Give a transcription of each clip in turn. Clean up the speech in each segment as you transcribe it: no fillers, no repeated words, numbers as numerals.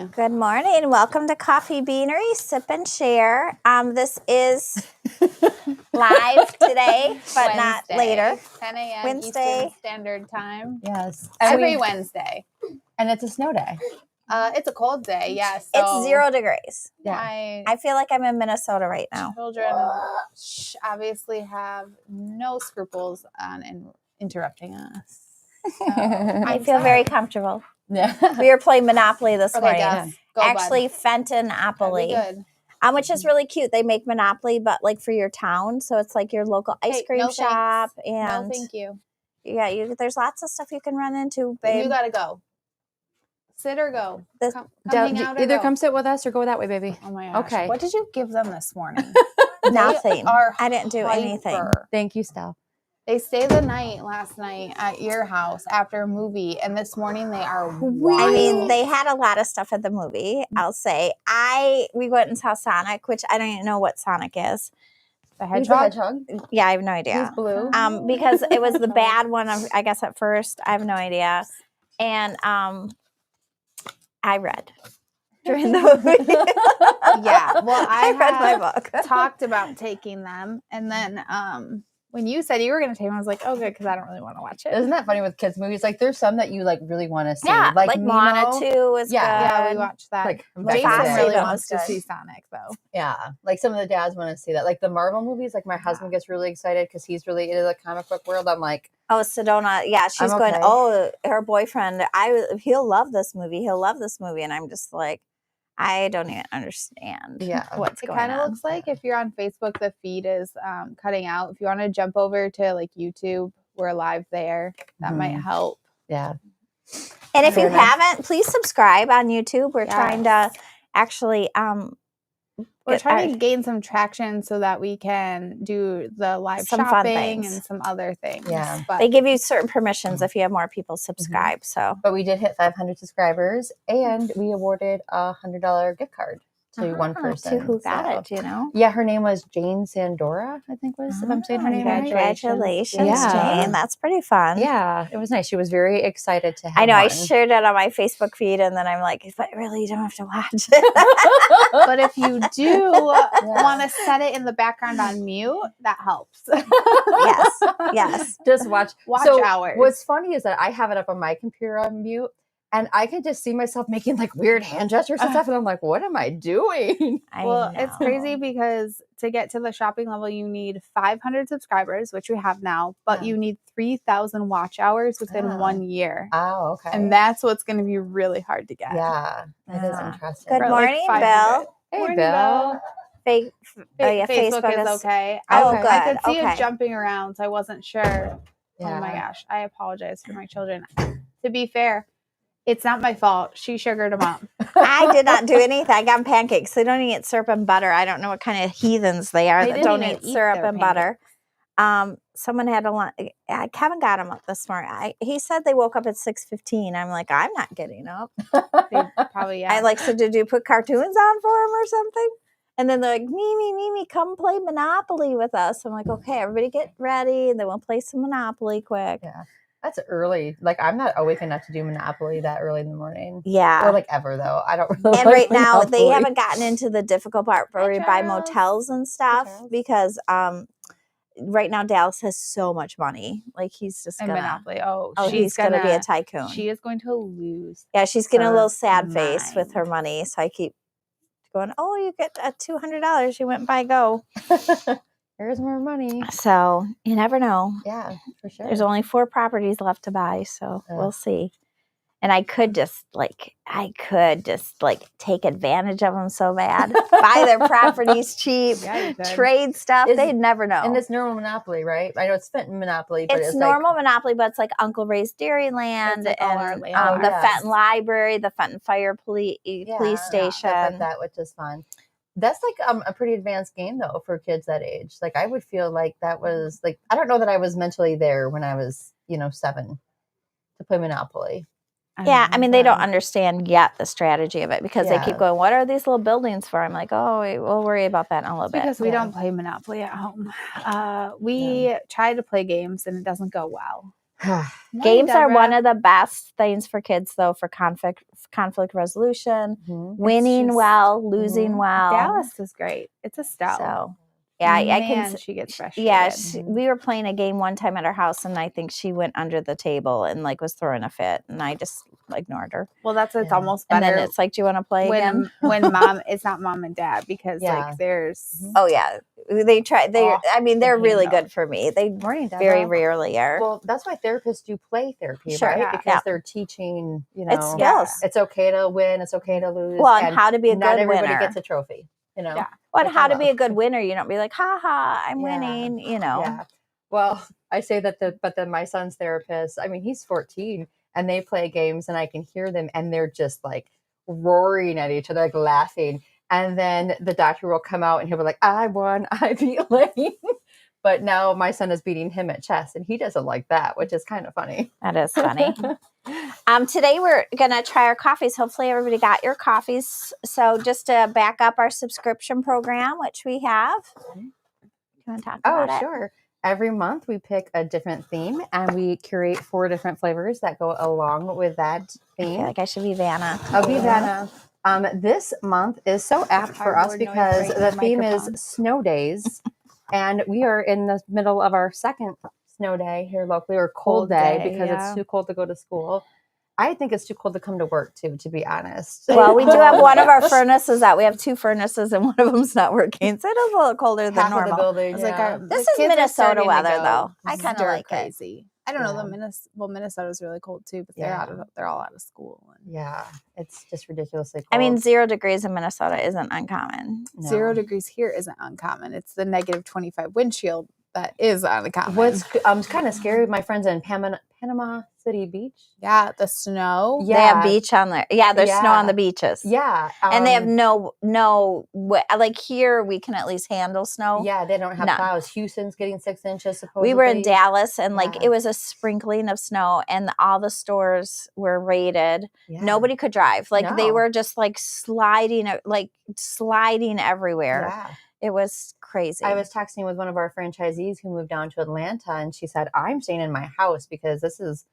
morning. Good morning. Welcome to Coffee Beanery, Sip and Share. This is live today, but not later. 10 a.m. Wednesday. Eastern Standard Time. Yes. Every Wednesday. And it's a snow day. It's a cold day, yes. It's 0 degrees. Yeah. I feel like I'm in Minnesota right now. Children obviously have no scruples on interrupting us. So, I feel very comfortable. Yeah. We were playing Monopoly this morning. Gus, go, Actually, bud. Fenton-opoly. Good. Which is really cute. They make Monopoly, but like for your town. So it's like your local ice cream no shop. thanks. And No, thank you. yeah, there's lots of stuff you can run into, babe. You gotta go. Sit or go. Come hang out or Either go. come sit with us or go that way, baby. Oh my gosh. Okay. What did you give them this morning? Nothing. Are I didn't do anything. hyper. Thank you, Steph. They stayed the night last night at your house after a movie, and this morning they are wild. I mean, they had a lot of stuff at the movie, I'll say. We went and saw Sonic, which I don't even know what Sonic is. The He's the hedgehog. hedgehog. Yeah, I have no idea. He's blue. Because it was the bad one, I guess, at first. I have no idea. And I read during the movie. Yeah, well, I read my book. talked about taking them, and then when you said you were going to take them, I was like, oh, good, because I don't really want to watch it. Isn't that funny with kids' movies? Like, there's some that you like really want to see. Yeah, like Nemo. Moana 2 is Yeah, good. we watched that. Like, Jason Fosse really one wants was to good. see Sonic, though. Yeah, like some of the dads want to see that. Like the Marvel movies, like my husband gets really excited because he's really into the comic book world. I'm like, Oh, Sedona. Yeah, she's I'm going, okay. oh, her boyfriend, he'll love this movie. He'll love this movie. And I'm just like, I don't even understand Yeah. what's It going kind of on. looks like if you're on Facebook, the feed is cutting out. If you want to jump over to like YouTube, we're live there. That might help. yeah. And if you Fair enough. haven't, please subscribe on YouTube. We're Yes. trying to actually We're trying to gain some traction so that we can do the live Some fun shopping things. and some other things. Yeah. But they give you certain permissions if you have more people subscribe. So But we did hit 500 subscribers, and we awarded a $100 gift card to one person. to who got So- it, you know? Yeah, her name was Jane Sandora, I think was, if I'm saying her name right. Congratulations, Yeah. Jane. That's pretty fun. Yeah, it was nice. She was very excited to have I know. I one. shared it on my Facebook feed, and then I'm like, but really, you don't have to watch it. but if you do want to set it in the background on mute, that helps. Yes. Just watch. Watch so hours. What's funny is that I have it up on my computer on mute, and I can just see myself making like weird hand gestures and stuff, and I'm like, what am I doing? Well, it's crazy because to get to the shopping level, you need 500 subscribers, which we have now, but you need 3,000 watch hours within 1 year. Oh, okay. And that's what's going to be really hard to get. yeah, that is Yeah. interesting. Good For, like, morning, 500. Bill. Hey, Morning, Bill. Facebook is okay. Oh, I good. could see Okay. it jumping around, so I wasn't sure. Yeah. Oh my gosh. I apologize for my children. To be fair, it's not my fault. She sugared them up. I did not do anything. I got pancakes. They don't eat syrup and butter. I don't know what kind of heathens they are They that didn't don't even eat eat syrup their and butter. Someone had a lunch. Kevin got them up this morning. He said they woke up at 6:15. I'm like, I'm not getting up. They probably, I like said, did you put cartoons on for them or something? And then they're like, Mimi, come play Monopoly with us. I'm like, okay, everybody get ready. And then we'll play some Monopoly quick. Yeah. That's early. Like, I'm not awake enough to do Monopoly that early in the morning. Yeah. Or like ever, though. I don't really And like right now, they Monopoly. haven't gotten into the difficult part where we buy Charles. motels and stuff Charles. because right now Dallas has so much money. Like he's just and gonna, Monopoly. Oh, he's gonna be a tycoon. She is going to lose. Yeah, she's getting a her little sad face with her mind. money. So I keep going, oh, you get $200. You went and buy Go. There's more money. So you never know. Yeah, for sure. There's only 4 properties left to buy, so Ugh. we'll see. And I could just take advantage of them so bad. Buy their properties cheap, Yeah, you could. trade stuff. Is- They'd never know. And it's normal Monopoly, right? I know it's Fenton Monopoly, but it's it's normal like, Monopoly, but it's like Uncle Ray's Dairyland It's like all our and land. the yes. Fenton Library, the Fenton Fire Police yeah, Station. stuff like that, which is fun. That's like a pretty advanced game though for kids that age. Like I would feel like that was like I don't know that I was mentally there when I was 7 to play Monopoly. Yeah, I mean, they don't understand yet the strategy of it because they Yeah. keep going, what are these little buildings for? I'm like, oh, we'll worry about that in a little bit. Because we Yeah. don't play Monopoly at home. We try to play games and it doesn't go well. Games are one of the best things for kids, though, for conflict resolution, winning losing well. Dallas is great. It's a stout. So, yeah, I can. She gets frustrated. Yeah, we were playing a game one time at our house, and I think she went under the table and like was throwing a fit, and I just ignored her. Well, it's almost better. And then it's like, do you want to play again? When mom, it's not mom and dad because like there's. Oh yeah, they try. I mean, they're really good for me. They very rarely are. Well, that's why therapists do play therapy, right? Because they're teaching, it's skills. It's okay to win. It's okay to lose. Well, and how to be a good winner. Not everybody gets a trophy. Well, and how to be a good winner. You don't be like, ha ha, I'm winning. Yeah. Well, I say that, but then my son's therapist. I mean, he's 14, and they play games, and I can hear them, and they're just like roaring at each other, like laughing. And then the doctor will come out, and he'll be like, "I won, I beat Lane." But now my son is beating him at chess, and he doesn't like that, which is kind of funny. That is funny. Today we're going to try our coffees. Hopefully everybody got your coffees. So just to back up our subscription program, which we have. Do you want to talk about it? Oh, sure. Every month we pick a different theme, and we curate 4 different flavors that go along with that theme. I feel like I should be Vanna. I'll be Vanna. This month is so apt for us because the theme is snow days. And we are in the middle of our second snow day here locally, or cold day because it's too cold to go to school. I think it's too cold to come to work too, to be honest. Well, we do have one of our furnaces out. We have 2 furnaces and one of them's not working. So it is a little colder than normal. Of the building, this is Minnesota weather though. I kind of like crazy. I don't know. Minnesota's really cold too, but they're all out of school. Yeah, it's just ridiculously cold. I mean, 0 degrees in Minnesota isn't uncommon. No. 0 degrees here isn't uncommon. It's the -25 windshield that is uncommon. What's kind of scary? My friends in Panama City Beach. Yeah, the snow. Yeah. They have beach on there. Yeah, there's snow on the beaches. Yeah. And they have no, like here we can at least handle snow. Yeah, they don't have plows. Houston's getting 6 inches supposedly. We were in Dallas and it was a sprinkling of snow and all the stores were raided. Yeah. Nobody could drive. They were just sliding everywhere. Yeah. It was crazy. I was texting with one of our franchisees who moved down to Atlanta, and she said, I'm staying in my house because this is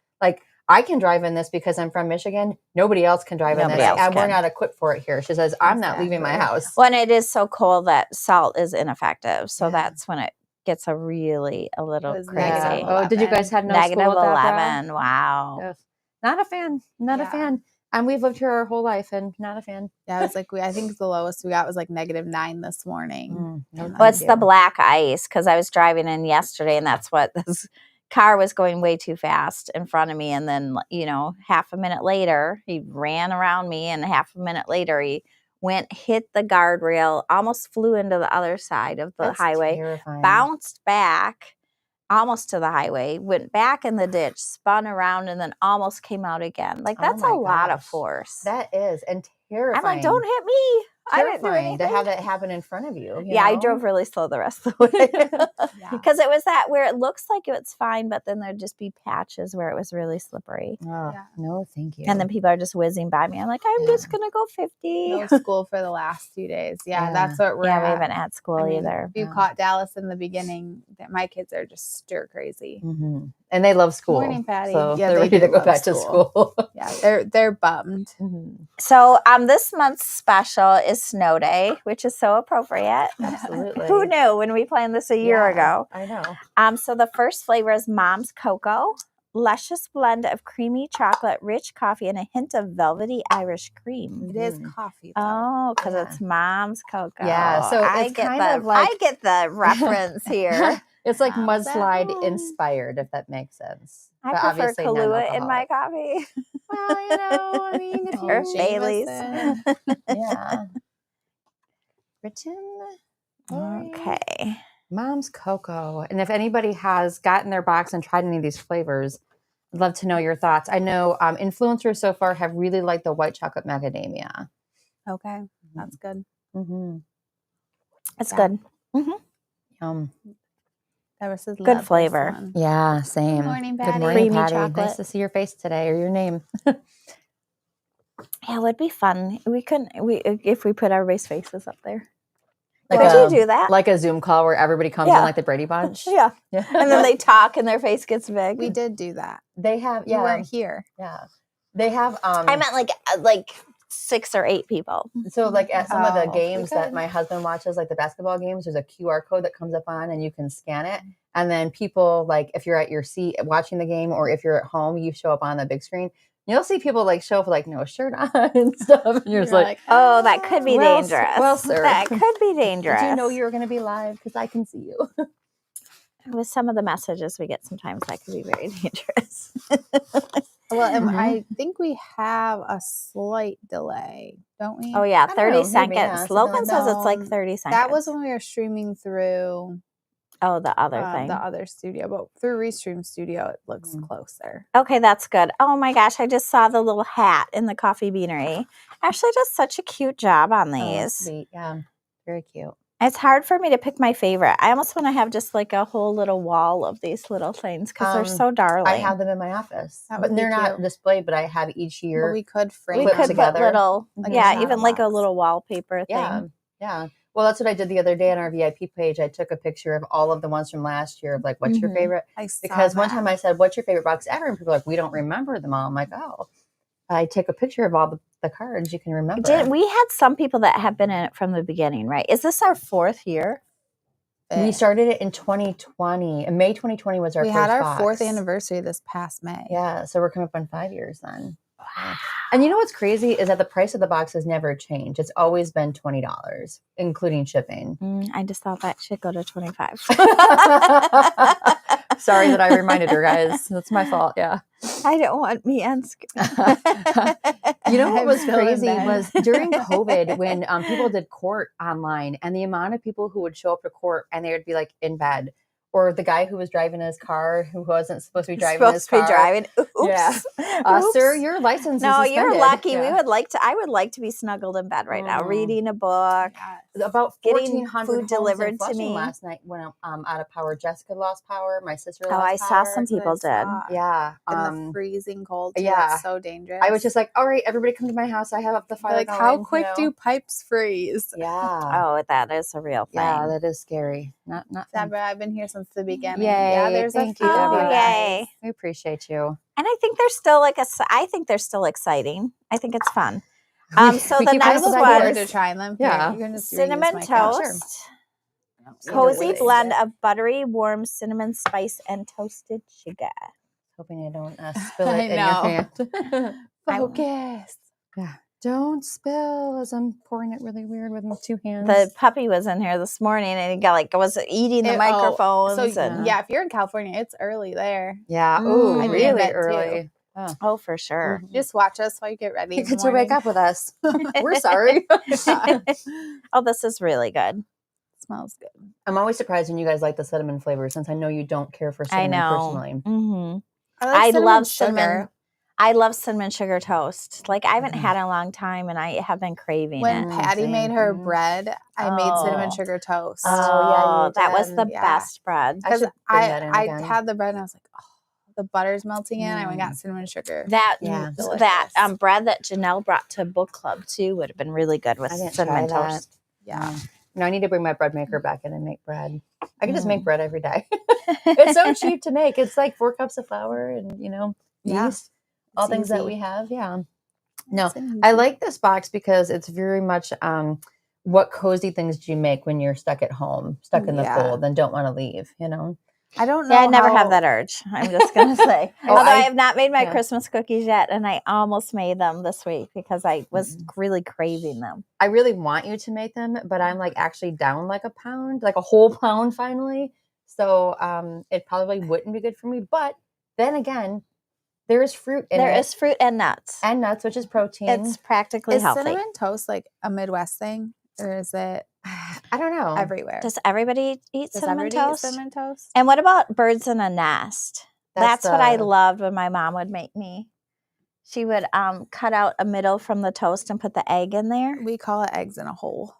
I can drive in this because I'm from Michigan. Nobody else can drive in this. And we're not equipped for it here. She says, I'm not leaving my house. Well, and it is so cold that salt is ineffective. So that's when it gets a little crazy. Oh, did you guys have no -11? School Wow. Yes. Not a fan. Not a fan. And we've lived here our whole life and not a fan. Yeah, it was I think the lowest we got was -9 this morning. Well, it's the black ice because I was driving in yesterday and that's what this car was going way too fast in front of me. And then, half a minute later, he ran around me and half a minute later, he hit the guardrail, almost flew into the other side of the highway, terrifying. Bounced back almost to the highway, went back in the ditch, spun around, and then almost came out again. That's a lot of force. That is, and terrifying. I'm like, don't hit me. I didn't do anything. To have it happen in front of you. I drove really slow the rest of the way. Because it was that where it looks like it's fine, but then there'd just be patches where it was really slippery. Oh, no, thank you. And then people are just whizzing by me. I'm like, I'm just going to go 50. No school for the last 2 days. Yeah, that's what we're at. We haven't had school either. If you caught Dallas in the beginning, my kids are just stir crazy. Mm-hmm. And they love school. Morning, Patti. So they're ready to go back to school. Yeah, they're bummed. Mm-hmm. So this month's special is Snow Day, which is so appropriate. Absolutely. Who knew when we planned this a year ago? I know. So the first flavor is Mom's Cocoa. Luscious blend of creamy chocolate, rich coffee, and a hint of velvety Irish cream. It is coffee. Oh, because it's Mom's Cocoa. Yeah, so I get the reference here. It's like mudslide inspired, if that makes sense. I prefer Kahlua in my coffee. Well, if or Bailey's. Yeah. Written. Okay. Mom's Cocoa. And if anybody has gotten their box and tried any of these flavors, I'd love to know your thoughts. I know influencers so far have really liked the White Chocolate Macadamia. Okay. That's good. Mm-hmm. It's good. Mm-hmm. Good flavor. Yeah, same. Good morning, Patti. Good morning, Patti. Nice to see your face today or your name. Yeah, it would be fun. If we put everybody's faces up there. Like Could you do that? Like a Zoom call where everybody comes in like the Brady Bunch. Yeah. And then they talk and their face gets big. We did do that. They have, You weren't here. Yeah. They have, I meant like 6 or 8 people. So like at some of the games that my husband watches, like the basketball games, there's a QR code that comes up on and you can scan it. And then people, like if you're at your seat watching the game or if you're at home, you show up on the big screen. You'll see people like show up with like no shirt on and stuff. And you're just like, oh, that could be dangerous. Well, sir. That could be dangerous. Did you know you were going to be live? Because I can see you. With some of the messages we get sometimes, that could be very dangerous. Well, I think we have a slight delay, don't we? Oh, yeah, 30 know, seconds. maybe, yeah, Logan says it's like No, 30 seconds. That was when we were streaming through Oh, the other thing. the other studio, but through Restream Studio, it looks closer. Okay, that's good. Oh my gosh, I just saw the little hat in the Coffee Beanery. Ashley does such a cute job on these. Sweet. Yeah. Very cute. It's hard for me to pick my favorite. I almost want to have just like a whole little wall of these little things because they're so darling. I have them in my office, That but would be they're not cute. displayed. But I have each year. But we could frame we put could together. put little, Like yeah, a even like a box. little wallpaper thing. Yeah. Yeah. Well, that's what I did the other day on our VIP page. I took a picture of all of the ones from last year of like, what's your Mhm. favorite? I saw Because one that. time I said, what's your favorite box ever? And people are like, we don't remember them all. I'm like, oh, I take a picture of all the cards you can remember. We had some people that have been in it from the beginning, right? Is this our 4th year? We started it in 2020. In May 2020 was our We first had our box. 4th anniversary this past May. Yeah, so we're coming up on 5 years then. Wow. And you know what's crazy is that the price of the box has never changed. It's always been $20, including shipping. I just thought that should go to 25. Sorry that I reminded her, guys. That's my fault. Yeah. I don't want me unscrewed. You know what I'm was still in crazy bed. was during COVID when people did court online and the amount of people who would show up to court and they would be like in bed. Or the guy who was driving his car who wasn't supposed to be driving his car. Oops. Yeah. Oops. Sir, your license is No, you're suspended. lucky. Yeah. I would like to be snuggled in bed right now, reading a book. About Getting 1,400 food homes delivered in to Flushing me. last night went out of power. Jessica lost power. My sister lost Oh, power. I saw some people did. Yeah. In the freezing cold. Too. yeah. That's so dangerous. I was just like, all right, everybody come to my house. I have up the fire like, going, how quick you know? do pipes freeze? Yeah. Oh, that is a real thing. Yeah, that is scary. Not fun. Deborah, I've been here since the beginning. Yay. Yeah, there's Thank a you, few. Deborah. Oh, yay. We appreciate you. And I think they're still I think they're still exciting. I think it's fun. So we the keep I next look coming up with one, forward ideas. to trying them. Yeah. Here, you can just reuse cinnamon my cup. toast. Sure. Cozy Either way. blend of buttery, warm cinnamon spice and toasted sugar. Hoping you don't spill it I in your hand. Focus. Yeah. Don't spill as I'm pouring it really weird with my 2 hands. The puppy was in here this morning and he was eating the microphones. So and, yeah, if you're in California, it's early there. yeah. Ooh, I'm in really bed, too. early. Oh, for sure. Just watch us while you get ready. You in the get to wake morning. up with us. We're sorry. Oh, this is really good. Smells good. I'm always surprised when you guys like the cinnamon flavor since I know you don't care for I cinnamon know. personally. Mm-hmm. I love cinnamon. I love cinnamon sugar toast. Like I haven't Mhm. had it in a long time, and I have been craving When it. Patti same. made her Mhm. bread, I made cinnamon Oh. sugar toast. Oh, yeah, you that was did. the Yeah. best bread. I Because should bring that in I again. had the bread and I was like, oh, the butter's melting in. I went and got cinnamon sugar. That Yeah. that bread that Janelle brought to book club too would have been really good with I didn't cinnamon try that. toast. Yeah. No, I need to bring my bread maker back in and make bread. I can just make Mm. bread every day. It's so cheap to make. It's like 4 cups of flour and, Yeah. yeast, all It's things that easy. we have. Yeah. No, It's easy. I like this box because it's very much what cozy things do you make when you're stuck at home, stuck in the Yeah. cold and don't want to leave, I don't know. Yeah, I never how- have that urge. I'm just gonna say. Oh, Although I I- have not made my yeah. Christmas cookies yet, and I almost made them this week because I was really craving them. I really want you to make them, but I'm like actually down like a pound, like a whole pound finally. So it probably wouldn't be good for me. But then again, there is fruit in There it. is fruit and nuts. And nuts, which is protein. It's practically Is healthy. cinnamon toast like a Midwest thing, or is it I don't know. everywhere? Does everybody eat Does cinnamon everybody eat toast? cinnamon toast? And what about birds in a nest? That's what I the- loved when my mom would make me. She would cut out a middle from the toast and put the egg in there. We call it eggs in a hole.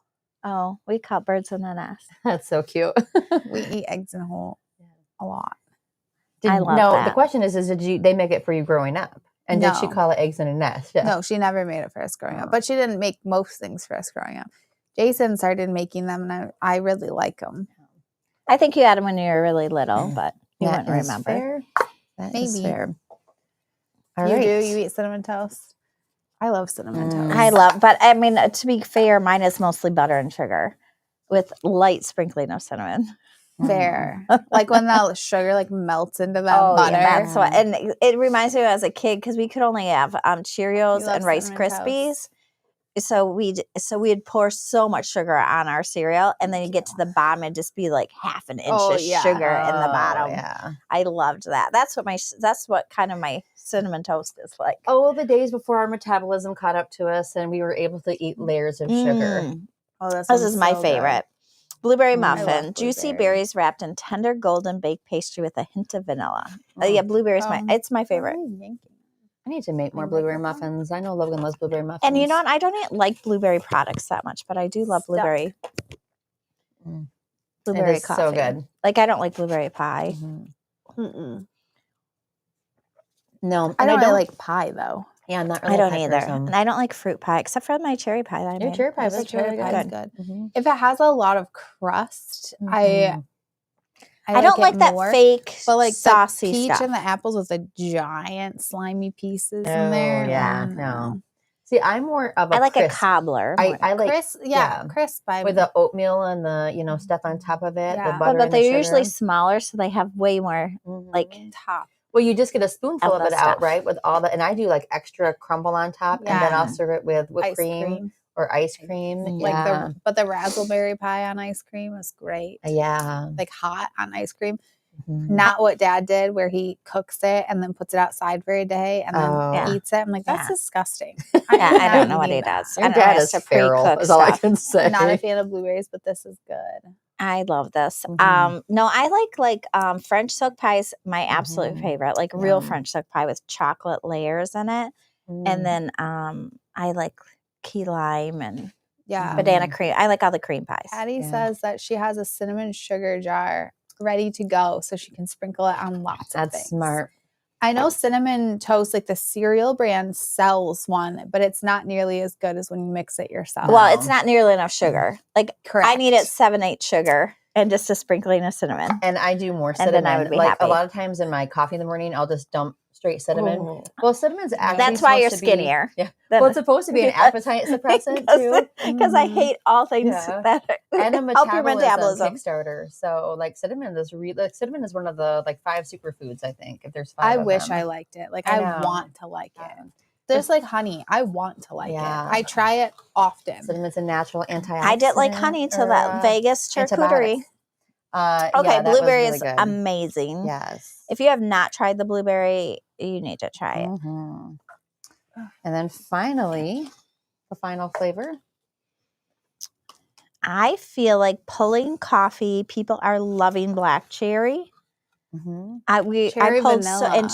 Oh, we call birds in a nest. That's so cute. We eat eggs in a hole a lot. I love no, that. the question is did they make it for you growing up? And did she No. call it eggs in a nest? Yeah. No, she never made it for us growing up, but she didn't make most things for us growing up. Jason started making them, and I really like them. I think you had them when you were really little, but you That wouldn't is remember. fair. That is Maybe. fair. All You right. do? You eat cinnamon toast? I love cinnamon toast. I love, but I mean, to be fair, mine is mostly butter and sugar with light sprinkling of cinnamon. Fair. Like when the sugar like melts into that butter. Yeah, that's what. And it reminds me as a kid because we could only have Cheerios love and Rice cinnamon Krispies. toast. So we'd pour so much sugar on our cereal, and then you get to the bottom and just be like half an inch of sugar in the bottom. Yeah. I loved that. That's what kind of my cinnamon toast is like. Oh, the days before our metabolism caught up to us and we were able to eat layers of sugar. Oh, this is my favorite. Blueberry muffin, juicy blueberry. berries wrapped in tender golden baked pastry with a hint of vanilla. Yeah, blueberries. It's my favorite. I need to make more blueberry muffins. I know Logan loves blueberry muffins. And you know what? I don't like blueberry products that much, but I do love blueberry. Blueberry it is coffee. So good. Like I don't like blueberry pie. No, I don't really like pie though. Yeah, I'm not really I don't a pie either. person. And I don't like fruit pie except for my cherry pie that I made. Cherry pie is really good. If it has a lot of crust, I don't like that fake, but like saucy the peach stuff. and the apples with the giant slimy pieces in there. Yeah, no. See, I'm more of a I like crisp. a cobbler. I like crisp, crisp with the oatmeal and the stuff on top of it. Yeah. The butter but and the they're usually sugar. smaller, so they have way more like top. Well, you just get a spoonful of it stuff. out, right? With all the, and I do like extra crumble on top, and then I'll serve it with whipped Ice cream or ice cream. Like the raspberry pie on ice cream is great. Yeah, like hot on ice cream. Not what Dad did, where he cooks it and then puts it outside for a day and then eats it. I'm like, that's disgusting. I don't know what he does. Your dad is feral. Is all I can say. I'm not a fan of blueberries, but this is good. I love this. No, I like French silk pies. My absolute favorite, like real French silk pie with chocolate layers in it, and then I like key lime and banana cream. I like all the cream pies. Patti says that she has a cinnamon sugar jar ready to go, so she can sprinkle it on lots of things. That's smart. I know cinnamon toast, like the cereal brand, sells one, but it's not nearly as good as when you mix it yourself. Well, it's not nearly enough sugar. Like Correct. I need it 7-8 sugar and just a sprinkling of cinnamon. And I do more cinnamon. And then I would be like happy. A lot of times in my coffee in the morning, I'll just dump straight cinnamon. Oh. Well, cinnamon's actually that's why you're skinnier. Well, it's supposed to be an appetite suppressant too. Because I hate all things that and a help your metabolism. Kickstarter. So, like cinnamon is cinnamon is one of the 5 superfoods. I think if there's 5. I wish I liked it. Like I want to like it. Just like honey, I want to like it. I try it often. Cinnamon's a natural antioxidant. I didn't like honey till that Vegas charcuterie. Okay, blueberry is really amazing. Yes. If you have not tried the blueberry, you need to try it. And then finally, the final flavor. I feel like pulling coffee. People are loving black cherry. I pulled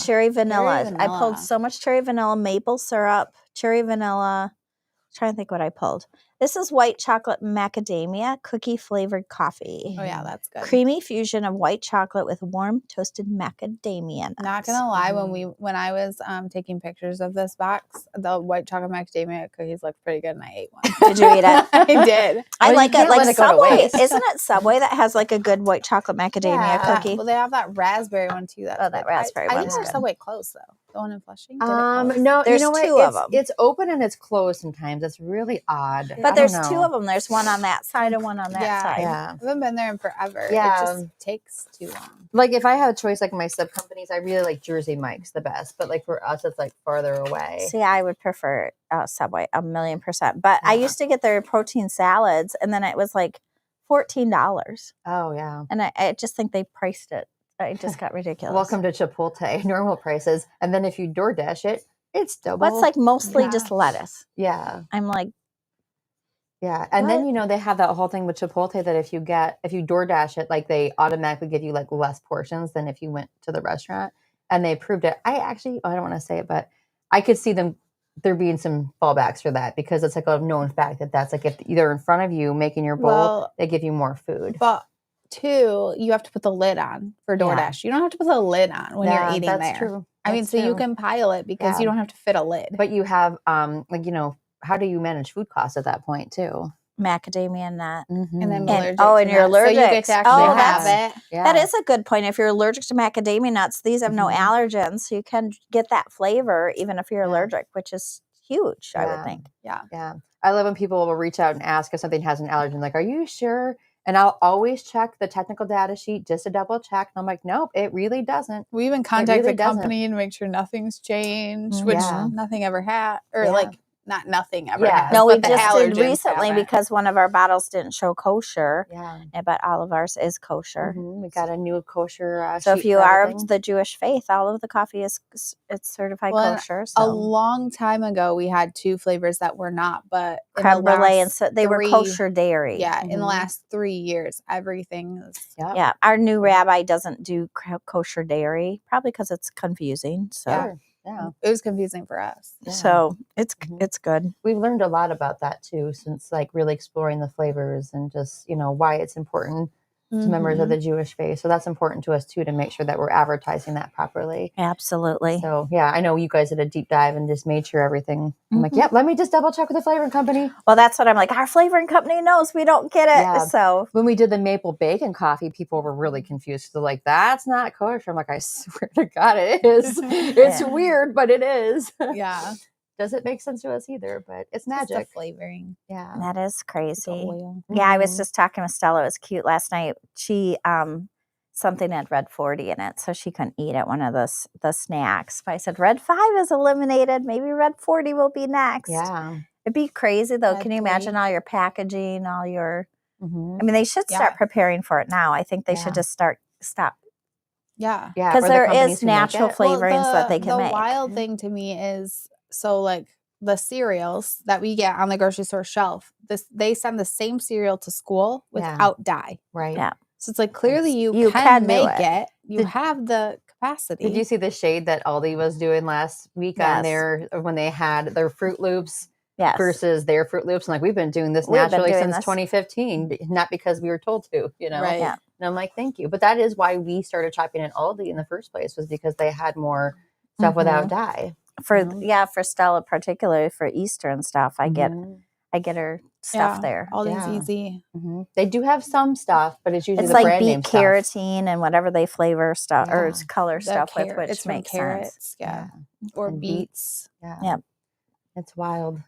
cherry vanilla. I pulled so much cherry vanilla, maple syrup, cherry vanilla. I'm trying to think what I pulled. This is white chocolate macadamia cookie flavored coffee. Oh yeah, that's good. Creamy fusion of white chocolate with warm toasted macadamia nuts. Not gonna lie, when I was taking pictures of this box, the white chocolate macadamia cookies looked pretty good, and I ate one. Did you eat it? I did. I like it. Like Subway, isn't it Subway that has like a good white chocolate macadamia cookie? Well, they have that raspberry one too. That raspberry one. I think their Subway closed though. The one in Flushing. No, there's you know two of them. It's open and it's closed sometimes. It's really odd. But there's 2 of them. There's one on that side and one on that side. Yeah. I haven't been there in forever. Yeah. It just takes too long. Like if I have a choice, like my sub companies, I really like Jersey Mike's the best. But like for us, it's like farther away. See, I would prefer Subway 1,000,000%. But I used to get their protein salads, and then it was like $14. Oh yeah. And I just think they priced it. It just got ridiculous. Welcome to Chipotle, normal prices. And then if you DoorDash it, it's double. But it's like mostly just lettuce. Yeah. I'm like, yeah. And then, they have that whole thing with Chipotle that if you DoorDash it, like they automatically give you like less portions than if you went to the restaurant. And they approved it. I don't want to say it, but I could see there being some fallbacks for that because it's like a known fact that's like if they're in front of you making your bowl, they give you more food. But 2, you have to put the lid on for DoorDash. Yeah. You don't have to put the lid on when you're eating there. That's true. I mean, so you can pile it because you don't have to fit a lid. But you have, how do you manage food costs at that point too? macadamia nut. and then Mhm. allergic and to you're nuts. So you get allergic. to actually Oh, have it. Yeah. That is a good point. If you're allergic to macadamia nuts, these have no Mhm. allergens, so you can get that flavor even if you're Yeah. allergic, which is huge, I would Yeah. think. Yeah. Yeah. I love when people will reach out and ask if something has an allergen. Like, are you sure? And I'll always check the technical data sheet just to double check. And I'm like, nope, it really doesn't. We even contact really the company to make sure nothing's changed, which Yeah. nothing ever had, or Yeah. like not nothing ever Yeah. has. No, we but the just did allergens recently haven't. because one of our bottles didn't show kosher, Yeah. but all of ours is kosher. We got a new kosher So if sheet you for are everything. of the Jewish faith, all of the coffee is it's certified Well, kosher. A So long time ago, we had 2 flavors that were not, but in the creme brulee and last so they were 3 kosher dairy. Yeah, in the Mhm. last 3 years, everything is. Yep. Yeah, our new rabbi doesn't do kosher dairy, probably because it's confusing. So, Sure. Yeah. It was confusing for us. Yeah. so it's Mhm. it's good. We've learned a lot about that too, since like really exploring the flavors and just, why it's important to members of the Jewish faith. So that's important to us too, to make sure that we're advertising that properly. Absolutely. So yeah, I know you guys did a deep dive and just made sure everything. I'm like, Mhm. yep, let me just double check with the flavoring company. Well, that's what I'm like. Our flavoring company knows we don't get it. Yeah. So When we did the maple bacon coffee, people were really confused. They're like, that's not kosher. I'm like, I swear to God, it is. It's Yeah. weird, but it is. Yeah, Doesn't make sense to us either, but it's just the magic. flavoring, Yeah. that is the crazy. oil. Yeah, I was Mhm. just talking with Stella. It was cute last night. She something had red 40 in it, so she couldn't eat it. One of the snacks. But I said red 5 is eliminated. Maybe red 40 will be next. Yeah. It'd be crazy though. Red Can you imagine 3. all your packaging, all your? Mhm. I mean, they should start Yeah. preparing for it now. I think they Yeah. should just stop Yeah. Yeah. because or the there companies is who make natural it. flavorings that they can the make. wild thing to me is so like the cereals that we get on the grocery store shelf. They send the same cereal to school Yeah. without dye. Right. Yeah. So it's like clearly you You can can do make it. it. You have the capacity. Did you see the shade that Aldi was doing last week on Yes. their when they had their Fruit Loops Yes. versus their Fruit Loops? And like, we've been doing this We've been naturally doing since this. 2015, not because we were told to, Right. Yeah. And I'm like, thank you. But that is why we started shopping at Aldi in the first place, was because they had more stuff without dye. For Stella particularly for Easter and stuff. I get her stuff Yeah, there. All these Yeah. easy. They do have some stuff, but it's usually It's the like brand name beet stuff. carotene and whatever they flavor stuff or Yeah. color The stuff with, carrot- which it's from makes carrots, sense. yeah. Or And beets. Yeah. Yep. It's wild.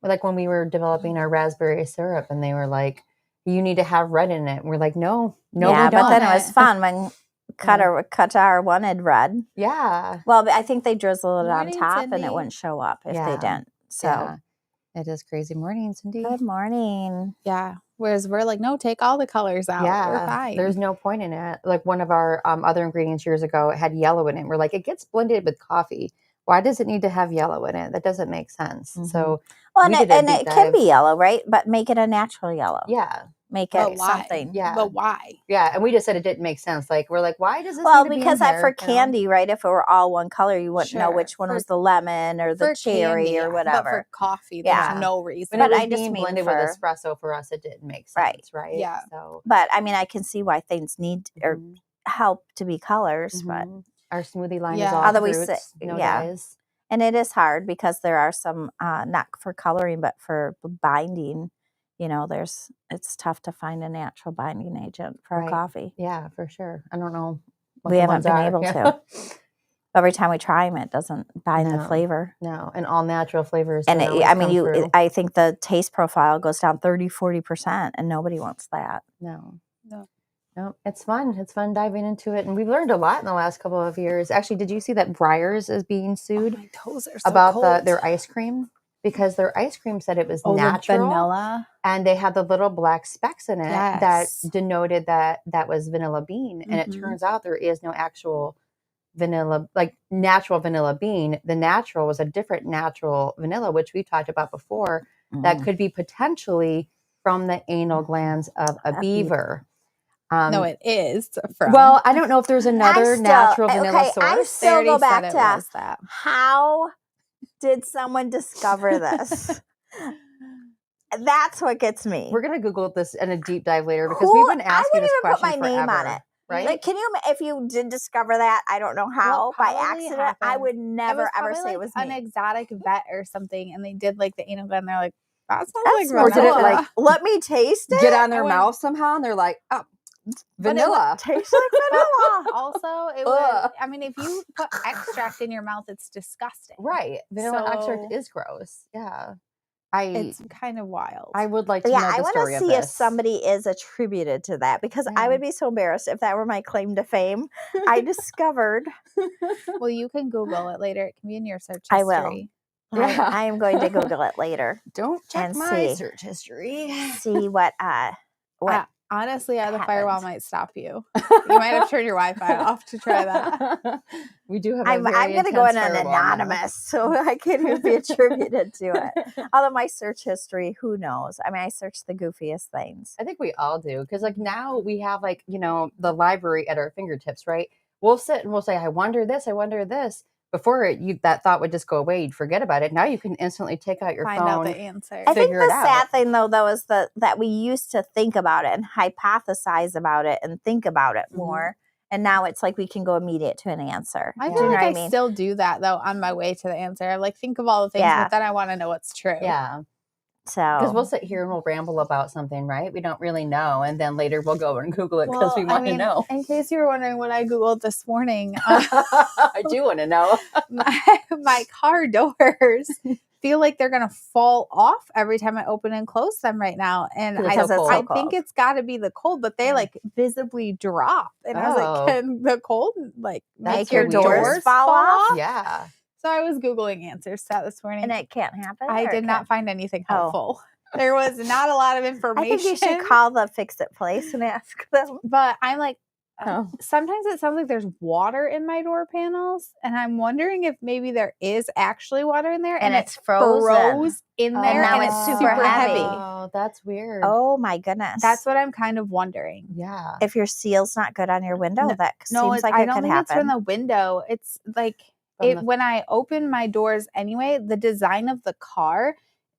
Like when we were developing our raspberry syrup and they were like, you need to have red in it. And we're like, no, Yeah, we but don't. then it was fun when Qatar wanted red. Yeah. Well, I think they drizzle it Morning, on top and Cindy. it wouldn't show up if they Yeah. didn't. So Yeah. It is crazy. Morning, Cindy. good morning. Yeah. Whereas we're like, no, take all the colors out. We're Yeah. fine. There's no point in it. Like one of our other ingredients years ago, it had yellow in it. We're like, it gets blended with coffee. Why does it need to have yellow in it? That doesn't make sense. So Well, we and did a deep it can dive. be yellow, right? But make it a natural yellow. Yeah. Make But it why? something. Yeah. But why? Yeah. And we just said it didn't make sense. Like, we're like, why does this Well, need to because be in for there, candy, right? If it were all one color, you wouldn't know Sure. which one For- was the lemon or the For cherry candy, or But whatever. for coffee, there's Yeah. no reason. When But it was I just being mean blended for- with espresso for us, it didn't make sense, right? Yeah. So But I mean, I can see why things need or Mhm. help to be colors, but our smoothie line is Yeah. all Although we fruits, say- no yeah. dyes. and it is hard because there are some not for coloring, but for binding. It's tough to find a natural binding agent for Right. a coffee. Yeah, for sure. I don't know. What We the haven't ones been are. able Yeah. to. Every time we try them, it doesn't bind the No. flavor. No, and all natural flavors. And don't always come through. I think the taste profile goes down 30-40%, and nobody wants that. No. No. It's fun. It's fun diving into it, and we've learned a lot in the last couple of years. Actually, did you see that Breyers is being sued My toes are so about cold. their ice cream? Because their ice cream said it was the natural. vanilla. And they had the little black specks in it that Yes. denoted that was vanilla bean. And it Mhm. turns out there is no actual vanilla, like natural vanilla bean. The natural was a different natural vanilla, which we talked about before, that could be potentially from the anal glands of a beaver. No, it is from. Well, I don't know if there's another natural vanilla source. I still go back it to was that. how did someone discover this? That's what gets me. We're going to Google this in a deep dive later because Who- we've been I asking wouldn't this even put question my name on forever, it. right? Like, if you did discover that, I don't know how, What by probably accident, I happened- would It never was ever probably say it like was an me. exotic vet or something, and they did like the anal gland. They're like, That sounds That's like Or did it vanilla. like Let me taste it. get on their I went- mouth somehow and they're like, oh, But it vanilla. tastes like vanilla. Also, it Ugh. would. I mean, if you put extract in your mouth, it's disgusting. Right. Vanilla extract So- is gross. Yeah. It's kind of wild. I would like to Yeah, know I the want story to of see if this. somebody is attributed to that because I Yeah. would be so embarrassed if that were my claim to fame. I discovered. Well, you can Google it later. It can be in your search I will. history. Yeah. I am going to Google it later. Don't check and my see. search history. See what Honestly, the happens. firewall might stop you. You might have turned your Wi-Fi off to try that. We do have. I'm going to go in an anonymous, so I can't even be attributed to it. Although my search history, who knows? I mean, I search the goofiest things. I think we all do because, like, now we have like the library at our fingertips, right? We'll sit and we'll say, "I wonder this, I wonder this." Before that thought would just go away, you'd forget about it. Now you can instantly take out your Find phone. out the answer. I think figure the it out. sad thing, though, is that we used to think about it and hypothesize about it and think about it more. And now it's like we can go immediate to an answer. I Yeah. feel Do you know like what I I mean? still do that though on my way to the answer. I like think of all the things, Yeah. but then I want to know what's true. Yeah, So because we'll sit here and we'll ramble about something, right? We don't really know, and then later we'll go and Google it because we want to know. In case you were wondering what I Googled this morning, I do want to know. my car doors feel like they're gonna fall off every time I open and close them right now, and Because it's so I cold. think it's got to be the cold, but they like visibly drop, and I was Oh. like, can the cold like That's make your weird. doors fall off? Yeah. So I was Googling answers to that this morning. And it can't happen? I or did it not can? find anything Oh. helpful. There was not a lot of I information. think you should call the fix-it place and ask them. But I'm like, Oh. sometimes it sounds like there's water in my door panels, and I'm wondering if maybe there is actually water in there, And it it's frozen. froze in there, And now and it's it's super heavy. Oh, that's weird. Oh, my goodness. That's what I'm kind of wondering. Yeah. If your seal's not good on your window, No- that No, seems like I it don't could think happen. it's from the window. It's like when I open my doors anyway, the design of the car,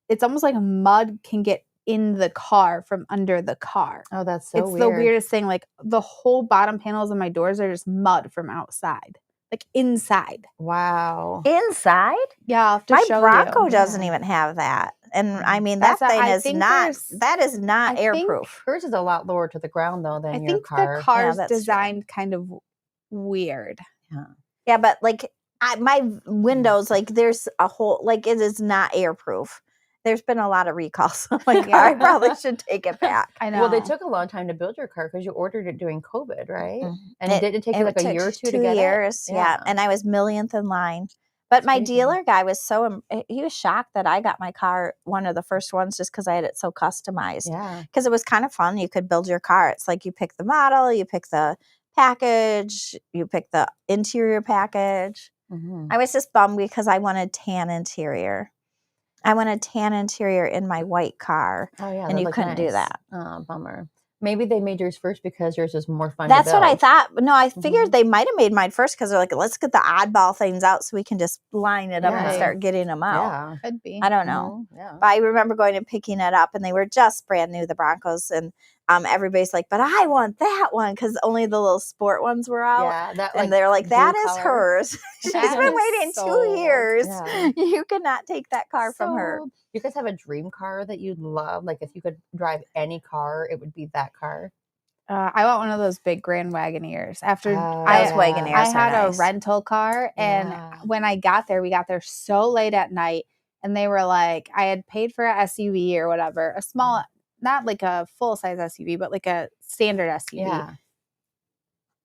it's almost like mud can get in the car from under the car. Oh, that's so It's weird. the weirdest thing. Like the whole bottom panels of my doors are just mud from outside, like inside. Wow. Inside? Yeah, I'll have to My show Bronco you. doesn't even have that. And I mean, That's that a- thing I is think not, there's- that is not I think- airproof. Hers is a lot lower to the ground though than I your think car. the car's that's true. designed kind of weird. Yeah, but like my windows, like there's a whole, like it is not airproof. There's been a lot of recalls on my car. I Yeah. probably should take it back. I know. Well, they took a long time to build your car because you ordered it during COVID, right? Mhm. And it didn't take you like a took year or two to 2 get years, it. yeah. And I was millionth in line. But That's my crazy. dealer guy was he was shocked that I got my car one of the first ones just because I had it so customized. Yeah. Because it was kind of fun. You could build your car. It's like you pick the model, you pick the package, you pick the interior package. Mhm. I was just bummed because I wanted tan interior. I wanted tan interior in my white car. Oh yeah. And that you looked couldn't do nice. that. Oh, bummer. Maybe they made yours first because yours was more fun. That's to what I build. thought. No, I figured Mhm. they might have made mine first because they're like, let's get the oddball things out so we can just line it up and Yeah. start getting them out. Yeah. Could be. I don't know. Mhm. Yeah. But I remember going and picking it up, and they were just brand new, the Broncos. And everybody's like, but I want that one because only the little sport ones were out. Yeah. That, And they're like, that blue is color. hers. She's That been is waiting sold. 2 years. Yeah. You cannot take that car from her. So, you guys have a dream car that you'd love? Like if you could drive any car, it would be that car. I want one of those big Grand Wagoneers. After Those I Wagoneers I are had nice. a rental car, and Yeah. when I got there, we got there so late at night, and they were like, I had paid for a SUV or whatever, a small, not like a full size SUV, but like a standard SUV. Yeah.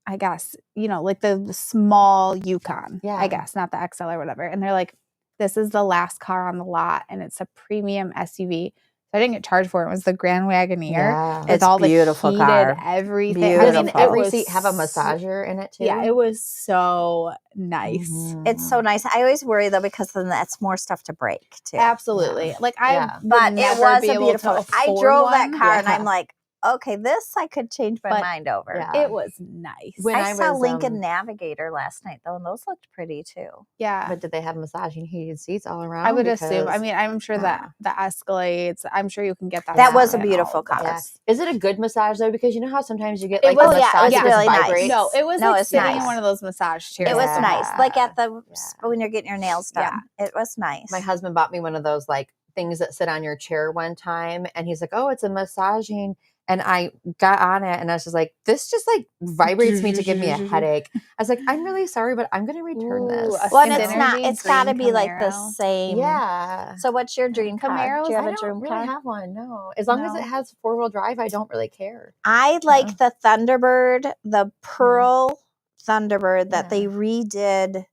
I guess, like the small Yukon, Yeah. I guess, not the XL or whatever. And they're like, this is the last car on the lot, and it's a premium SUV. So I didn't get charged for it. It was the Grand Wagoneer. Yeah. With It's all the beautiful heated car. everything. Does Beautiful. I mean, every it was seat have a massager in it too? Yeah, it was so nice. Mhm. It's so nice. I always worry though because then that's more stuff to break too. Absolutely. Like I Yeah. would But it never was be a able beautiful. to I afford drove that one. car and Yeah. I'm like, okay, this I could change my But mind over. Yeah. It was nice. When I saw was, Lincoln Navigator last night though, and those looked pretty too. Yeah. But did they have massaging heated seats all around? I would assume. I Because- mean, I'm sure that the Escalades, I'm sure you can get that. That was a in all beautiful of car. Yeah. those. Is it a good massage though? Because you know how sometimes you get It like was- a yeah, massage it was that really just nice. vibrates? No, it was No, like it's sitting nice. in one of those massage chairs. It was nice. Like at the Yeah. when you're getting your nails done. It was nice. My husband bought me one of those like things that sit on your chair one time, and he's like, "Oh, it's a massaging." And I got on it, and I was just like, "This just like vibrates me to give me a headache." I was like, "I'm really sorry, but I'm going to return this." Well, and it's not. It's got to be like the same. Yeah. So, what's your dream car? Camaros? Do you have I a dream don't really car? have one. No, as long as it has 4-wheel drive, I don't really care. I like the Thunderbird, the Pearl Thunderbird that they redid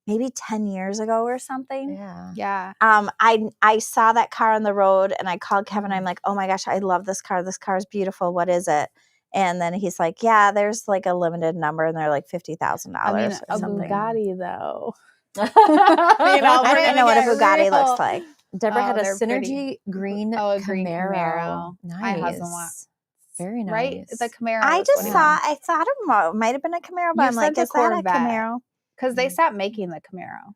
maybe 10 years ago or something. Yeah. I saw that car on the road, and I called Kevin. I'm like, oh my gosh, I love this car. This car is beautiful. What is it? And then he's like, yeah, there's like a limited number, and they're like $50,000 I mean, or a something. Bugatti though. I don't know what a Bugatti looks like. Deborah had a Synergy green Camaro. Green Camaro. Nice. My husband wants. Very nice. Right? The Camaro. I thought it might have been a Camaro, but I'm like, is that a Camaro? Because they stopped making the Camaro.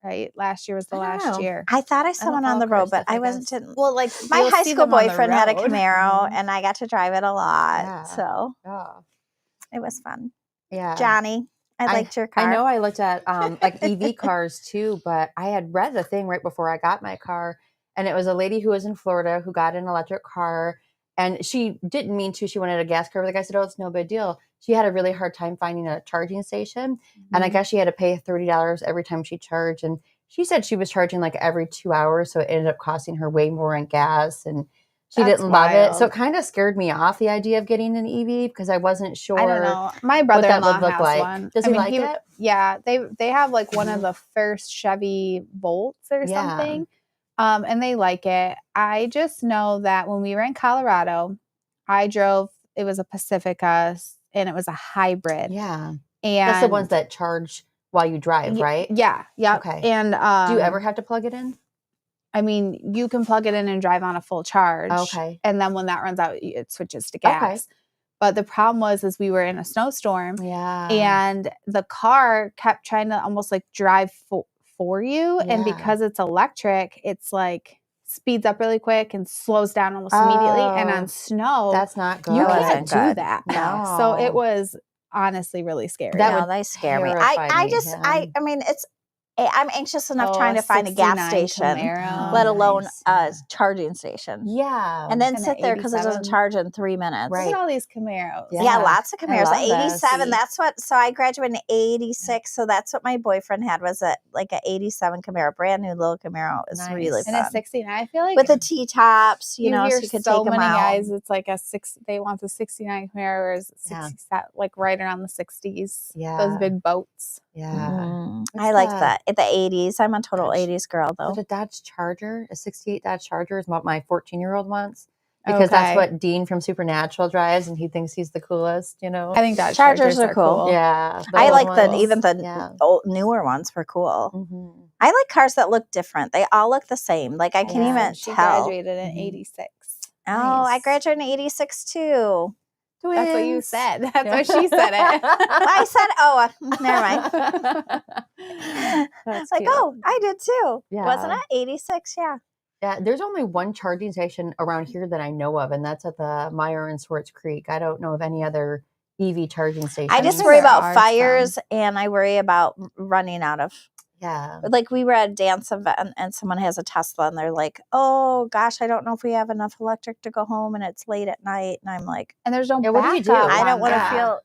Right? Last year was the last year. I thought I saw one on the road, but I wasn't. Well, like my high school boyfriend had a Camaro, and I got to drive it a lot. Yeah. So it was fun. Yeah. Johnny, I liked your car. I know I looked at like EV cars too, but I had read a thing right before I got my car, and it was a lady who was in Florida who got an electric car, and she didn't mean to. She wanted a gas car. But the guy said, "Oh, it's no big deal." She had a really hard time finding a charging station, and I guess she had to pay $30 every time she charged. And she said she was charging like every 2 hours, so it ended up costing her way more in gas, and she didn't love it. So it kind of scared me off, the idea of getting an EV, because I wasn't sure. I don't know. My brother-in-law has like. one. Does he like it? Yeah, they have like one of the first Chevy Bolts or something, and they like it. I just know that when we were in Colorado, I drove. It was a Pacifica, and it was a hybrid. Yeah, and that's the ones that charge while you drive, right? Yeah. Okay. And do you ever have to plug it in? I mean, you can plug it in and drive on a full charge. Okay. And then when that runs out, it switches to gas. Okay. But the problem was we were in a snowstorm. Yeah. And the car kept trying to almost like drive for you. Yeah. And because it's electric, it's like speeds up really quick and slows down almost immediately. And on snow, that's not good. You can't do that. No. So it was honestly really scary. They scare me. I mean, I'm anxious enough trying to find a gas station, let alone a charging station. Yeah. And then sit there because it doesn't charge in 3 minutes. Right. Look at all these Camaros. Yeah, lots of Camaros. 87. This. So I graduated in 86. So that's what my boyfriend had, was like an 87 Camaro, brand new little Camaro. It's really fun. And a 69, I feel like. With the T-tops, you know, so you could take them out. Guys, it's like they want the 69 Camaro, or 67, like right around the 60s. Yeah. Those big boats. Yeah. I like that. The 80s. I'm a total 80s girl, though. The Dodge Charger, a 68 Dodge Charger is what my 14-year-old wants. Because that's what Dean from Supernatural drives, and he thinks he's the coolest, you know? I think Dodge Chargers are cool. Yeah. I like even the old, newer ones were cool. Mm-hmm. I like cars that look different. They all look the same. Like, I can even she tell. She graduated in 86. Oh, I graduated in 86, too. Twins. That's what you said. That's what she said it. I said, never mind. It's like, cute. I did too. Yeah. Wasn't it? 86, yeah. Yeah, there's only one charging station around here that I know of, and that's at the Meyer and Swartz Creek. I don't know of any other EV charging stations. I just worry about fires, and I worry about running out of. Yeah. Like, we were at a dance event, and someone has a Tesla, and they're like, oh, gosh, I don't know if we have enough electric to go home, and it's late at night. And I'm like, and there's no what do you do? I don't want to feel,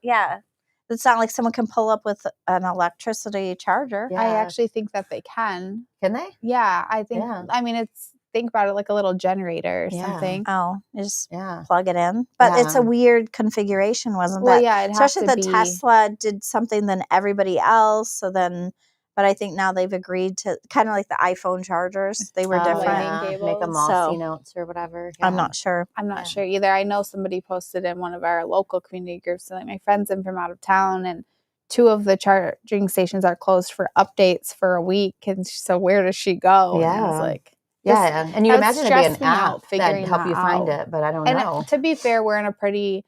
it's not like someone can pull up with an electricity charger. Yeah. I actually think that they can. Can they? Yeah, I think, I mean, think about it like a little generator or something. Oh, just plug it in. But it's a weird configuration, wasn't well, that? Yeah, especially the Tesla did something than everybody else. So then, but I think now they've agreed to kind of like the iPhone chargers. They were different. Make them all C-notes or whatever. Yeah. I'm not sure. I'm not sure either. I know somebody posted in one of our local community groups, so like my friends in from out of town, and 2 of the charging stations are closed for updates for a week. And so where does she go? Yeah. And I was like, and you imagine it'd be an app that'd help you find out. It, but I don't know. And to be fair, we're in a pretty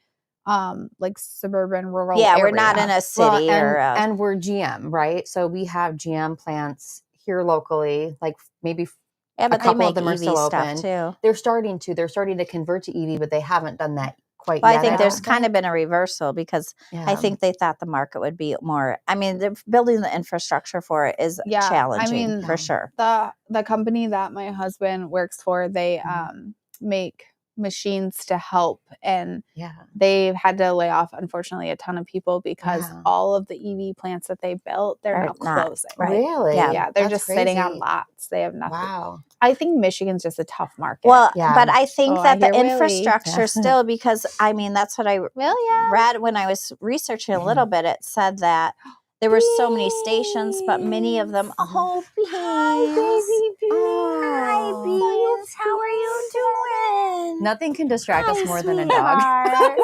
like suburban rural area. We're not in a city and we're GM, right? So we have GM plants here locally, like maybe but a couple they make of them are EV still stuff open. Too. They're starting to convert to EV, but they haven't done that quite Well, yet. I think there's don't kind of been a reversal because I Yeah. think they thought the market would be more. I mean, building the infrastructure for it is Yeah, I challenging mean, for sure. The company that my husband works for, they make machines to help, and they've had to lay off, unfortunately, a ton of people because all of the EV plants that they built, they're now closing. Right. Really? Yeah, they're That's just sitting on crazy. lots. They have nothing. Wow. I think Michigan's just a tough market. Well, Yeah. but I think Oh, that I the hear Willie. infrastructure still, because I mean, that's what I William. read when I was researching a little bit. It said that there were so many stations, but many of them. Oh, Beans. Hi, baby Beans. Hi, Beans. How are you doing? Nothing can distract us more than a sweetheart. dog.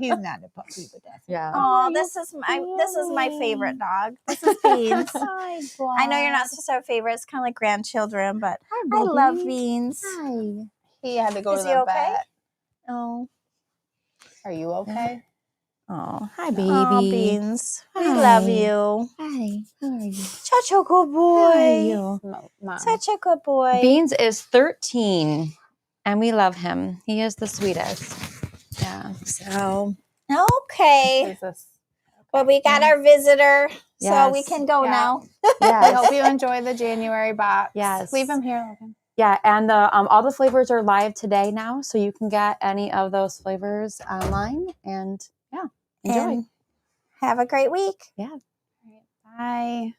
He's not a puppy, but that's Yeah. Oh, this is my favorite dog. This is Beans. Hi, I know you're not supposed to have favorites, kind of like grandchildren, but Hi, I love baby. Beans. Hi. He had to go Is to he the okay? vet. Oh, Are you okay? oh, Hi, baby. oh, Beans. We Hi. love you. Hi. How are you? Such a good boy. Mom. Such a good boy. Beans is 13, and we love him. He is the sweetest. Yeah. So, okay. Is this? Well, we got our visitor, so we Yes. can go now. I Yes. hope you enjoy the January box. Yes. Leave him here, Logan. Yeah, and the all the flavors are live today now, so you can get any of those flavors online. And enjoy. And have a great week. Yeah. Bye.